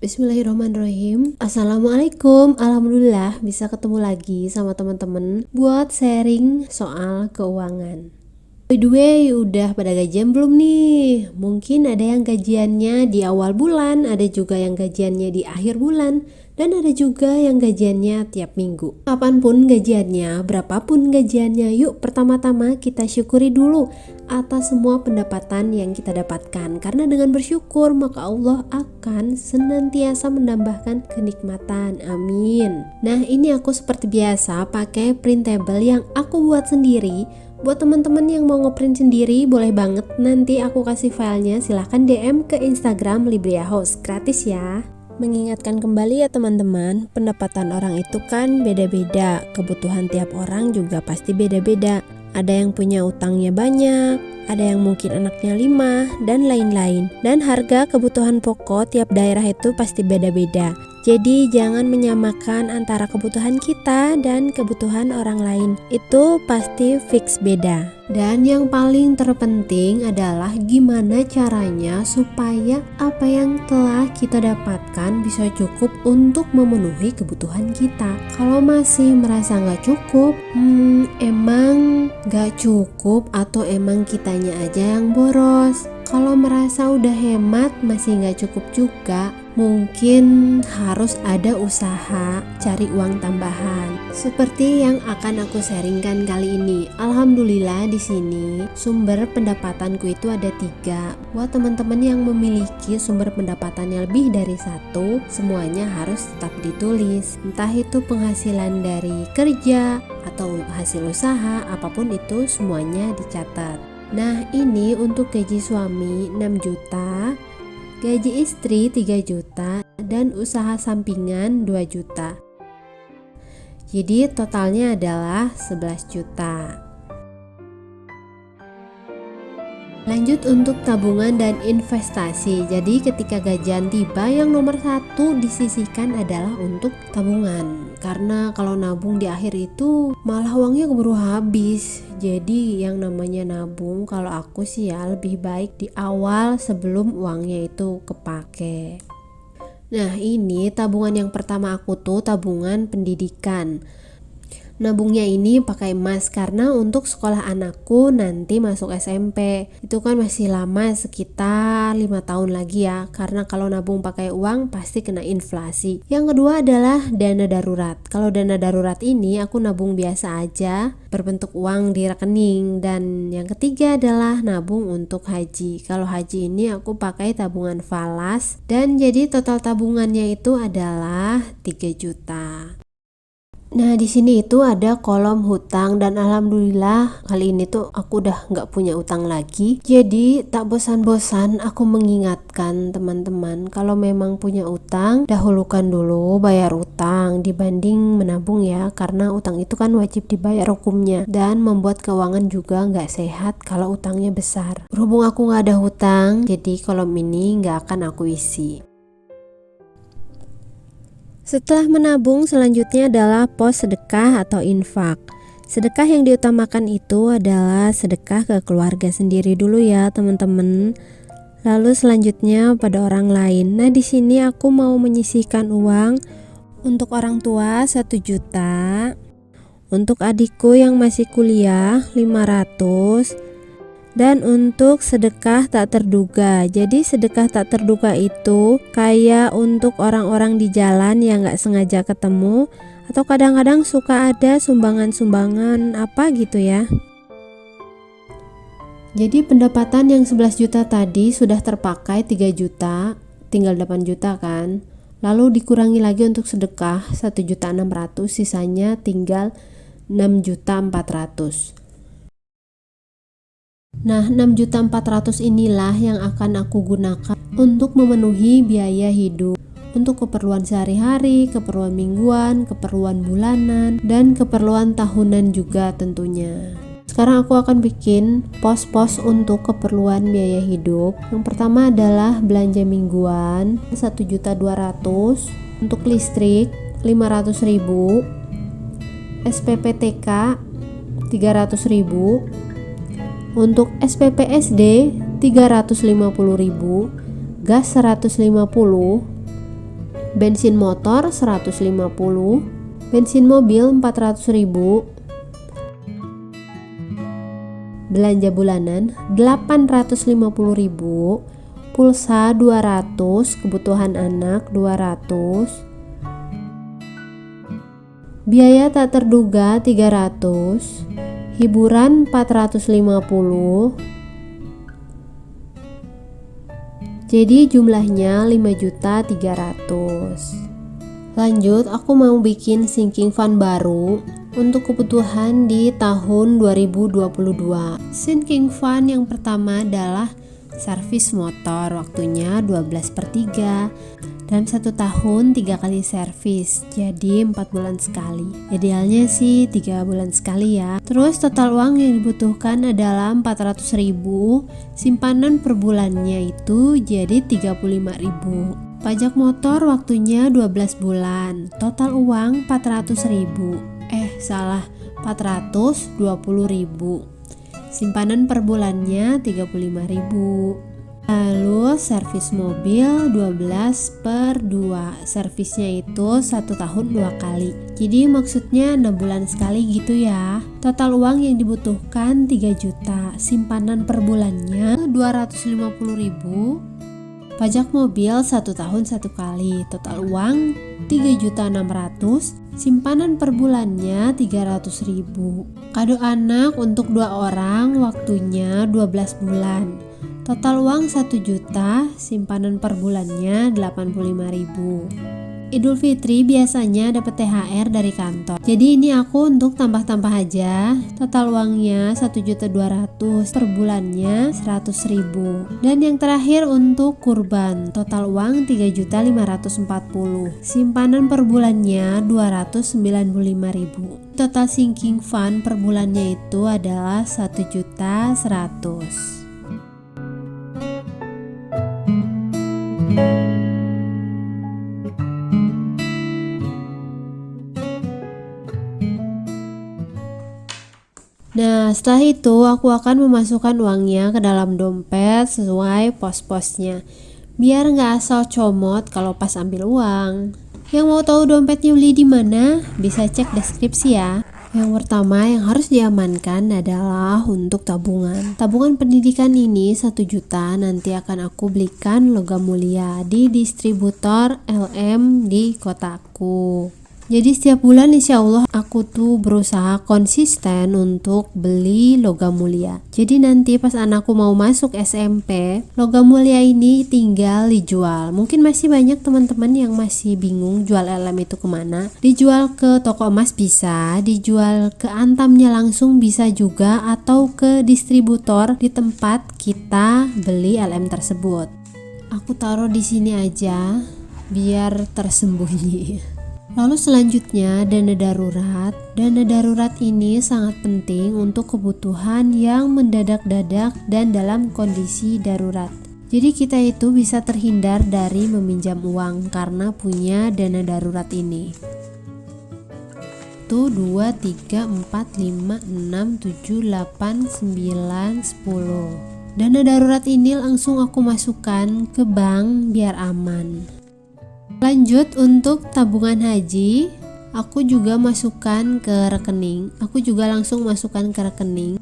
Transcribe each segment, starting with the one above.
Bismillahirrahmanirrahim. Assalamualaikum. Alhamdulillah bisa ketemu lagi sama teman-teman buat sharing soal keuangan. By the way, udah pada gajian belum nih? Mungkin ada yang gajiannya di awal bulan, ada juga yang gajiannya di akhir bulan, dan ada juga yang gajiannya tiap minggu. Kapanpun gajiannya, berapapun gajiannya, yuk pertama-tama kita syukuri dulu atas semua pendapatan yang kita dapatkan. Karena dengan bersyukur, maka Allah akan senantiasa menambahkan kenikmatan. Amin. Nah, ini aku seperti biasa pakai printable yang aku buat sendiri. Buat teman-teman yang mau ngeprint sendiri, boleh banget, nanti aku kasih filenya, silahkan DM ke Instagram Libria House, gratis ya. Mengingatkan kembali ya teman-teman, pendapatan orang itu kan beda-beda, kebutuhan tiap orang juga pasti beda-beda. Ada yang punya utangnya banyak, ada yang mungkin anaknya 5, dan lain-lain. Dan harga kebutuhan pokok tiap daerah itu pasti beda-beda. Jadi jangan menyamakan antara kebutuhan kita dan kebutuhan orang lain. Itu pasti fix beda. Dan yang paling terpenting adalah gimana caranya supaya apa yang telah kita dapatkan bisa cukup untuk memenuhi kebutuhan kita. Kalau masih merasa nggak cukup, emang nggak cukup atau emang kitanya aja yang boros? Kalau merasa udah hemat masih nggak cukup juga, mungkin harus ada usaha cari uang tambahan. Seperti yang akan aku sharingkan kali ini. Alhamdulillah di sini sumber pendapatanku itu ada 3. Buat teman-teman yang memiliki sumber pendapatannya lebih dari 1, semuanya harus tetap ditulis. Entah itu penghasilan dari kerja atau hasil usaha, apapun itu semuanya dicatat. Nah, ini untuk gaji suami 6 juta, gaji istri 3 juta, dan usaha sampingan 2 juta. Jadi totalnya adalah 11 juta. Lanjut untuk tabungan dan investasi. Jadi ketika gajian tiba, yang nomor 1 disisihkan adalah untuk tabungan. Karena kalau nabung di akhir itu malah uangnya keburu habis. Jadi yang namanya nabung, kalau aku sih ya lebih baik di awal sebelum uangnya itu kepake. Nah, ini tabungan yang pertama aku tuh tabungan pendidikan. Nabungnya ini pakai emas karena untuk sekolah anakku nanti masuk SMP. Itu kan masih lama, sekitar 5 tahun lagi ya. Karena kalau nabung pakai uang pasti kena inflasi. Yang kedua adalah dana darurat. Kalau dana darurat ini aku nabung biasa aja, berbentuk uang di rekening. Dan yang ketiga adalah nabung untuk haji. Kalau haji ini aku pakai tabungan falas, dan jadi total tabungannya itu adalah 3 juta. Nah, di sini itu ada kolom hutang, dan alhamdulillah kali ini tuh aku udah nggak punya utang lagi. Jadi tak bosan-bosan aku mengingatkan teman-teman, kalau memang punya utang, dahulukan dulu bayar utang dibanding menabung ya, karena utang itu kan wajib dibayar hukumnya dan membuat keuangan juga nggak sehat kalau utangnya besar. Berhubung aku nggak ada hutang, jadi kolom ini nggak akan aku isi. Setelah menabung, selanjutnya adalah pos sedekah atau infak. Sedekah yang diutamakan itu adalah sedekah ke keluarga sendiri dulu ya teman-teman. Lalu selanjutnya pada orang lain. Nah, di sini aku mau menyisihkan uang untuk orang tua 1 juta, untuk adikku yang masih kuliah 500, dan untuk sedekah tak terduga. Jadi sedekah tak terduga itu kayak untuk orang-orang di jalan yang gak sengaja ketemu, atau kadang-kadang suka ada sumbangan-sumbangan apa gitu ya. Jadi pendapatan yang 11 juta tadi sudah terpakai 3 juta, tinggal 8 juta kan. Lalu dikurangi lagi untuk sedekah 1.600.000, sisanya tinggal 6.400.000. Nah, 6.400.000 inilah yang akan aku gunakan untuk memenuhi biaya hidup, untuk keperluan sehari-hari, keperluan mingguan, keperluan bulanan, dan keperluan tahunan juga tentunya. Sekarang aku akan bikin pos-pos untuk keperluan biaya hidup. Yang pertama adalah belanja mingguan 1.200.000, untuk listrik 500.000, SPP TK 300.000, untuk SPP SD 350.000, gas 150, bensin motor 150, bensin mobil 400.000, belanja bulanan 850.000, pulsa 200, kebutuhan anak 200, biaya tak terduga 300, hiburan 450. Jadi jumlahnya 5.300.000. Lanjut, aku mau bikin sinking fund baru untuk kebutuhan di tahun 2022. Sinking fund yang pertama adalah servis motor, waktunya 12/3. Dalam 1 tahun 3 kali servis, jadi 4 bulan sekali. Idealnya sih 3 bulan sekali ya. Terus total uang yang dibutuhkan adalah 400.000, simpanan per bulannya itu jadi 35.000. Pajak motor waktunya 12 bulan, total uang 400.000. 420.000. Simpanan per bulannya 35.000. Lalu servis mobil 12/2. Servisnya itu 1 tahun 2 kali. Jadi maksudnya 6 bulan sekali gitu ya. Total uang yang dibutuhkan 3 juta. Simpanan per bulannya 250.000. Pajak mobil 1 tahun 1 kali. Total uang 3.600.000. Simpanan per bulannya 300.000. Kado anak untuk 2 orang, waktunya 12 bulan. Total uang 1 juta, simpanan per bulannya 85.000. Idul Fitri biasanya dapat THR dari kantor. Jadi ini aku untuk tambah-tambah aja. Total uangnya 1.200.000, per bulannya 100.000. Dan yang terakhir untuk kurban, total uang 3.540.000. Simpanan per bulannya 295.000. Total sinking fund per bulannya itu adalah 1.100.000. Nah, setelah itu aku akan memasukkan uangnya ke dalam dompet sesuai pos-posnya, biar nggak asal comot kalau pas ambil uang. Yang mau tahu dompetnya beli di mana, bisa cek deskripsi ya. Yang pertama yang harus diamankan adalah untuk tabungan. Tabungan pendidikan ini 1 juta nanti akan aku belikan logam mulia di distributor LM di kotaku. Jadi setiap bulan insya Allah aku tuh berusaha konsisten untuk beli logam mulia. Jadi nanti pas anakku mau masuk SMP, logam mulia ini tinggal dijual. Mungkin masih banyak teman-teman yang masih bingung jual LM itu kemana. Dijual ke toko emas bisa, dijual ke Antamnya langsung bisa juga, atau ke distributor di tempat kita beli LM tersebut. Aku taruh di sini aja biar tersembunyi. Lalu selanjutnya dana darurat. Dana darurat ini sangat penting untuk kebutuhan yang mendadak-dadak dan dalam kondisi darurat. Jadi kita itu bisa terhindar dari meminjam uang karena punya dana darurat ini. 1, 2, 3, 4, 5, 6, 7, 8, 9, 10. Dana darurat ini langsung aku masukkan ke bank biar aman. Lanjut untuk tabungan haji, aku juga masukkan ke rekening. Aku juga langsung masukkan ke rekening.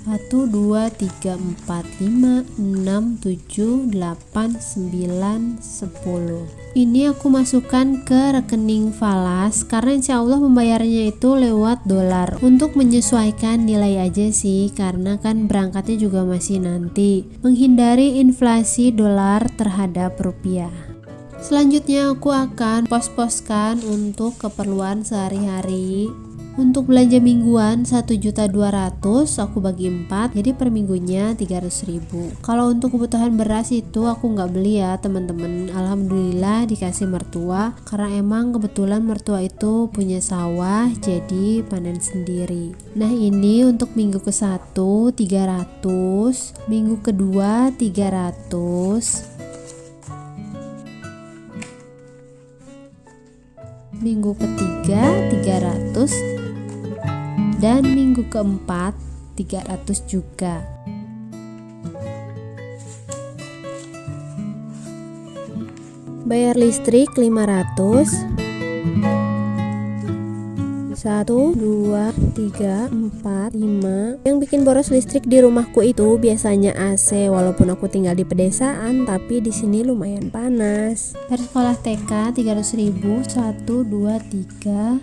1, 2, 3, 4, 5, 6, 7, 8, 9, 10. Ini aku masukkan ke rekening falas karena insya Allah pembayarannya itu lewat dolar. Untuk menyesuaikan nilai aja sih, karena kan berangkatnya juga masih nanti. Menghindari inflasi dolar terhadap rupiah. Selanjutnya aku akan pos-poskan untuk keperluan sehari-hari. Untuk belanja mingguan 1.200.000 aku bagi 4, jadi per minggunya 300.000. Kalau untuk kebutuhan beras itu aku nggak beli ya teman-teman. Alhamdulillah dikasih mertua, karena emang kebetulan mertua itu punya sawah, jadi panen sendiri. Nah ini untuk minggu ke-1 300, minggu kedua 300, minggu ketiga 300, dan minggu keempat 300 juga. Bayar listrik 500. 1, 2, 3, 4, 5. Yang bikin boros listrik di rumahku itu biasanya AC, walaupun aku tinggal di pedesaan, tapi di sini lumayan panas. Per sekolah TK 300.000, 1, 2, 3.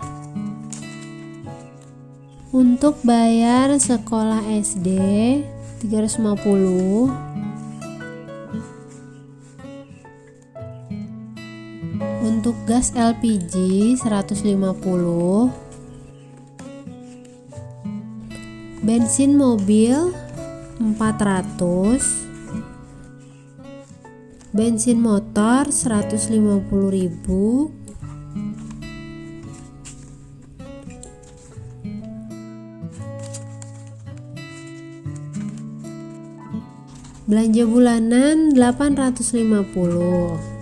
Untuk bayar sekolah SD 350. Untuk gas LPG 150. Bensin mobil 400. Bensin motor 150.000. Belanja bulanan 850.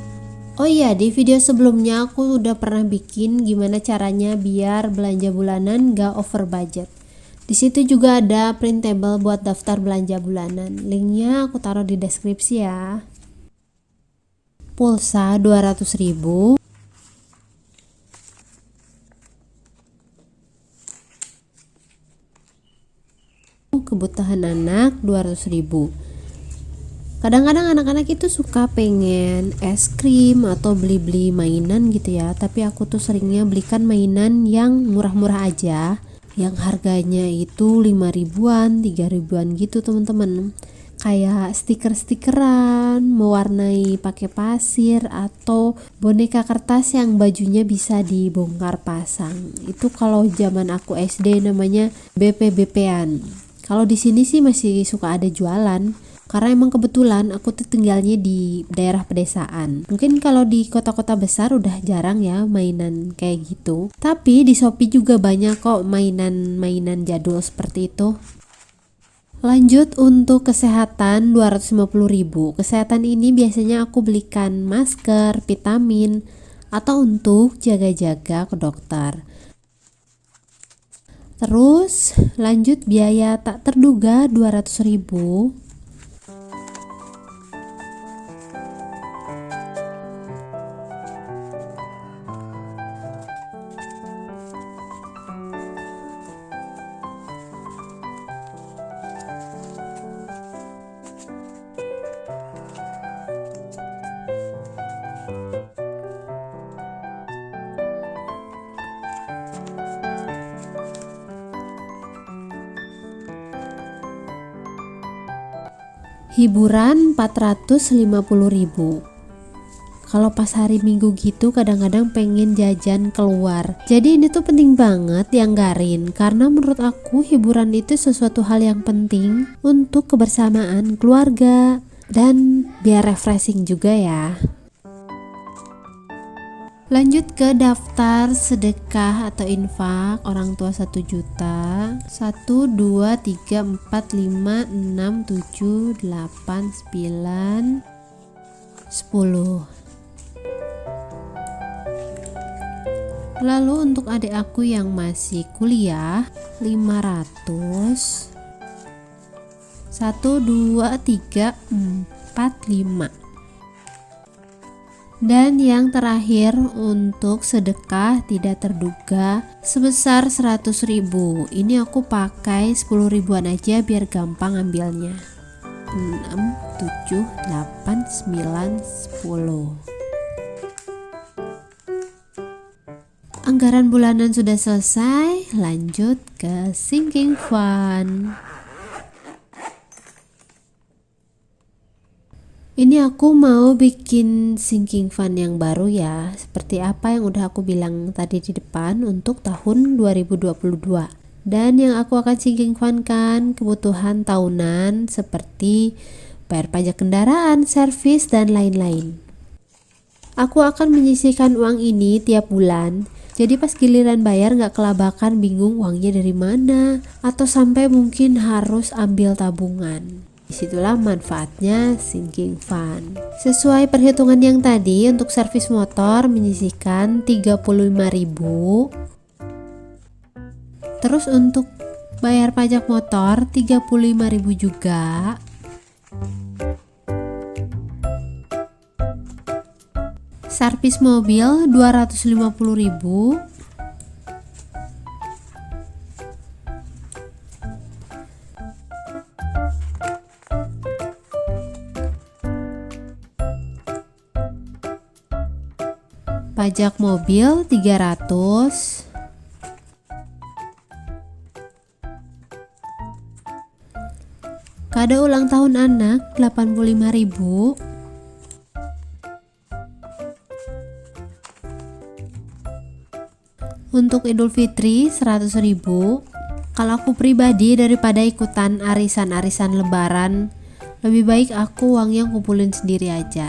Oh iya, di video sebelumnya aku udah pernah bikin gimana caranya biar belanja bulanan gak over budget. Di situ juga ada printable buat daftar belanja bulanan. Linknya aku taruh di deskripsi ya. Pulsa 200.000. Kebutuhan anak 200.000. Kadang-kadang anak-anak itu suka pengen es krim atau beli-beli mainan gitu ya, tapi aku tuh seringnya belikan mainan yang murah-murah aja, yang harganya itu 5 ribuan, 3 ribuan gitu teman-teman. Kayak stiker-stikeran, mewarnai pakai pasir, atau boneka kertas yang bajunya bisa dibongkar pasang. Itu kalau zaman aku SD namanya BP-BP-an. Kalau di sini sih masih suka ada jualan. Karena emang kebetulan aku tuh tinggalnya di daerah pedesaan. Mungkin kalau di kota-kota besar udah jarang ya mainan kayak gitu. Tapi di Shopee juga banyak kok mainan-mainan jadul seperti itu. Lanjut untuk kesehatan 250.000. Kesehatan ini biasanya aku belikan masker, vitamin, atau untuk jaga-jaga ke dokter. Terus lanjut biaya tak terduga 200.000. Hiburan 450.000. Kalau pas hari Minggu gitu kadang-kadang pengen jajan keluar. Jadi ini tuh penting banget dianggarin, karena menurut aku hiburan itu sesuatu hal yang penting untuk kebersamaan keluarga dan biar refreshing juga ya. Lanjut ke daftar sedekah atau infak orang tua 1 juta. 1, 2, 3, 4, 5, 6, 7, 8, 9, 10. Lalu untuk adik aku yang masih kuliah 500. 1, 2, 3, 4, 5. Dan yang terakhir untuk sedekah tidak terduga sebesar 100.000. Ini aku pakai 10 ribuan aja biar gampang ambilnya. 6, 7, 8, 9, 10. Anggaran bulanan sudah selesai, lanjut ke sinking fund. Ini aku mau bikin sinking fund yang baru ya, seperti apa yang udah aku bilang tadi di depan untuk tahun 2022. Dan yang aku akan sinking fund kan kebutuhan tahunan seperti bayar pajak kendaraan, servis, dan lain-lain. Aku akan menyisihkan uang ini tiap bulan, jadi pas giliran bayar gak kelabakan bingung uangnya dari mana, atau sampai mungkin harus ambil tabungan. Disitulah manfaatnya sinking fund. Sesuai perhitungan yang tadi, untuk servis motor menyisihkan 35.000. Terus untuk bayar pajak motor 35.000 juga. Servis mobil 250.000. Pajak mobil 300. Kado ulang tahun anak 85.000. Untuk Idul Fitri 100.000. Kalau aku pribadi, daripada ikutan arisan-arisan lebaran, lebih baik aku uangnya kumpulin sendiri aja.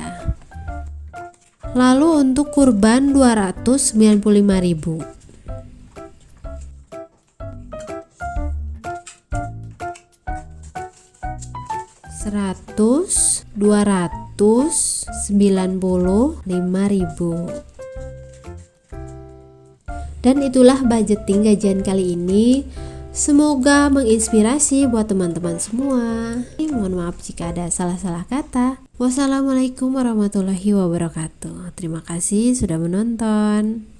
Lalu untuk kurban 295.000. Seratus, 295.000. Dan itulah budgeting gajian kali ini. Semoga menginspirasi buat teman-teman semua. Mohon maaf jika ada salah-salah kata. Wassalamualaikum warahmatullahi wabarakatuh. Terima kasih sudah menonton.